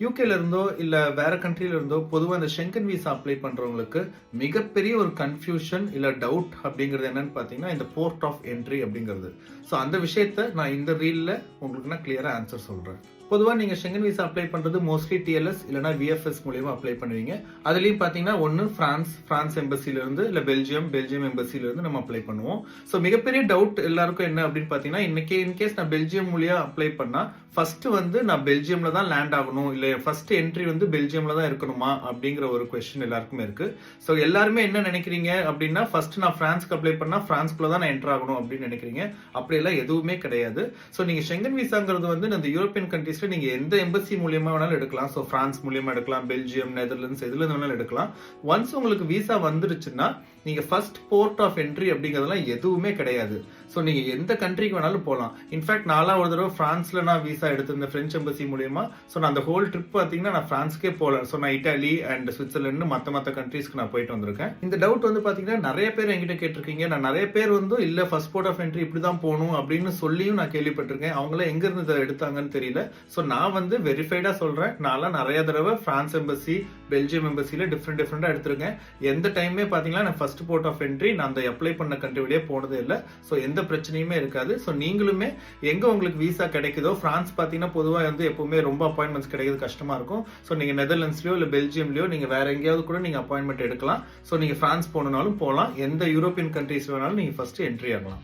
யூகேல இருந்தோ இல்ல வேற கண்ட்ரில இருந்தோ பொதுவா இந்த ஷெங்கன் விசா அப்ளை பண்றவங்களுக்கு மிகப்பெரிய ஒரு கன்ஃபியூஷன் இல்ல டவுட் அப்படிங்கிறது என்னன்னு பாத்தீங்கன்னா இந்த போர்ட் ஆஃப் என்ட்ரி அப்படிங்கிறது. ஸோ அந்த விஷயத்த நான் இந்த ரீல்ல உங்களுக்கு நான் கிளியரா ஆன்சர் சொல்றேன். பொதுவாக நீங்கள் ஷெங்கன் விசா அப்ளை பண்ணுறது மோஸ்ட்லி டிஎல்எஸ் இல்லைனா விஎஃப்எஸ் மூலியமா அப்ளை பண்ணுவீங்க. அதுலேயும் பார்த்தீங்கன்னா ஒன்று ஃப்ரான்ஸ் எம்பசிலிருந்து இல்லை பெல்ஜியம் எம்பசிலிருந்து நம்ம அப்ளை பண்ணுவோம். ஸோ மிகப்பெரிய டவுட் எல்லாருக்கும் என்ன அப்படின்னு பார்த்தீங்கன்னா, இன்னைக்கு இன்கேஸ் நான் பெல்ஜியம் மூலியா அப்ளை பண்ணால் ஃபர்ஸ்ட் வந்து நான் பெல்ஜியம்ல தான் லேண்ட் ஆகணும், இல்லை ஃபர்ஸ்ட் என்ட்ரி வந்து பெல்ஜியம்ல தான் இருக்கணுமா அப்படிங்கிற ஒரு கொஸ்டின் எல்லாருக்குமே இருக்கு. ஸோ எல்லாருமே என்ன நினைக்கிறீங்க அப்படின்னா, ஃபர்ஸ்ட் நான் பிரான்ஸ்க்கு அப்ளை பண்ணா பிரான்ஸ்குள்ள தான் நான் என்டர் ஆகணும் அப்படின்னு நினைக்கிறீங்க. அப்படியெல்லாம் எதுவுமே கிடையாது. ஸோ நீங்க ஷெங்கன் விசாங்கிறது வந்து இந்த யூரோப்பியன் கண்ட்ரீஸ்ல நீங்க எந்த எம்பசி மூலியமா வேணாலும் எடுக்கலாம். ஸோ பிரான்ஸ் மூலியமா எடுக்கலாம், பெல்ஜியம், நெதர்லாண்ட்ஸ் எதுல வேணாலும் எடுக்கலாம். ஒன்ஸ் உங்களுக்கு விசா வந்துருச்சுன்னா நீங்க ஃபர்ஸ்ட் போர்ட் ஆஃப் என்ட்ரி அப்படிங்கிறதுலாம் எதுவுமே கிடையாது. ஸோ நீங்க எந்த கண்ட்ரிக்கு வேணாலும் போகலாம். இன்ஃபேக்ட் நாலாம் ஒரு தடவை பிரான்ஸ்ல நான் விசா எடுத்திருந்தேன் பிரெஞ்ச் எம்பசி மூலியமா. ஸோ நான் அந்த ஹோல் ட்ரிப் பார்த்தீங்கன்னா நான் பிரான்ஸ்க்கே போகல. ஸோ நான் இட்டாலி அண்ட் சுவிட்சர்லாந்து மற்ற கண்ட்ரீஸ்க்கு நான் போயிட்டு வந்திருக்கேன். இந்த டவுட் வந்து பாத்தீங்கன்னா நிறைய பேர் என்கிட்ட கேட்டிருக்கீங்க. நான் நிறைய பேர் வந்து இல்ல ஃபர்ஸ்ட் போர்ட் ஆஃப் என்ட்ரி இப்படிதான் போகணும் அப்படின்னு சொல்லியும் நான் கேள்விப்பட்டிருக்கேன். அவங்கள எங்க இருந்து இதை எடுத்தாங்கன்னு தெரியல. ஸோ நான் வந்து வெரிஃபைடா சொல்றேன், நான் நிறைய தடவை பிரான்ஸ் எம்பசி, பெல்ஜியம் எம்பசில டிஃப்ரெண்டா எடுத்திருக்கேன். எந்த டைமே பாத்தீங்கன்னா நான் ஃபர்ஸ்ட் போர்ட் ஆஃப் என்ட்ரி நான் அந்த அப்ளை பண்ண கண்ட்ரி வழியே போனதே இல்லை. ஸோ எந்த பிரச்சனையுமே இருக்காது. ஸோ நீங்களுமே எங்க உங்களுக்கு விசா கிடைக்குதோ, பிரான்ஸ் பாத்தீங்கன்னா பொதுவாக வந்து எப்பவுமே ரொம்ப அப்பாயின்மெண்ட்ஸ் கிடைக்கிறது கஷ்டமா இருக்கும். ஸோ நீங்க நெதர்லாண்ட்ஸ்லயோ இல்ல பெல்ஜியம்லயோ நீங்க வேற எங்கேயாவது கூட நீங்க அப்பாயின்மெண்ட் எடுக்கலாம். ஸோ நீங்க பிரான்ஸ் போனாலும் போகலாம். எந்த யூரோப்பியன் கண்ட்ரீஸ் வேணாலும் நீங்க ஃபர்ஸ்ட் என்ட்ரி ஆகலாம்.